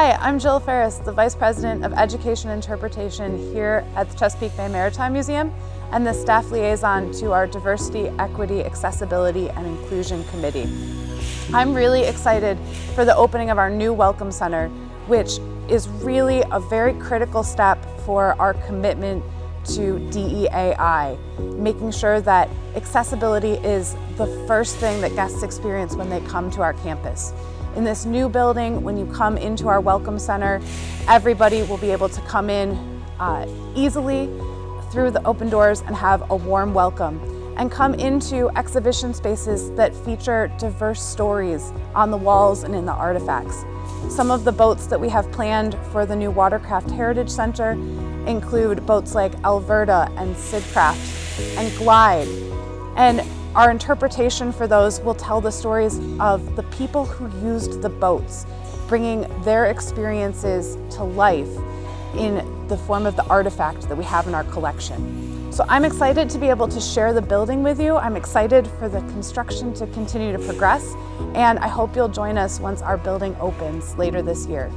Hi, I'm Jill Ferris, the Vice President of Education and Interpretation here at the Chesapeake Bay Maritime Museum and the Staff Liaison to our Diversity, Equity, Accessibility, and Inclusion Committee. I'm really excited for the opening of our new Welcome Center, which is really a very critical step for our commitment to DEAI, making sure that accessibility is the first thing that guests experience when they come to our campus. In this new building, when you come into our Welcome Center, everybody will be able to come in easily through the open doors and have a warm welcome, and come into exhibition spaces that feature diverse stories on the walls and in the artifacts. Some of the boats that we have planned for the new Watercraft Heritage Center include boats like Alberta and Sidcraft and Glide. And our interpretation for those will tell the stories of the people who used the boats, bringing their experiences to life in the form of the artifact that we have in our collection. So I'm excited to be able to share the building with you. I'm excited for the construction to continue to progress, and I hope you'll join us once our building opens later this year.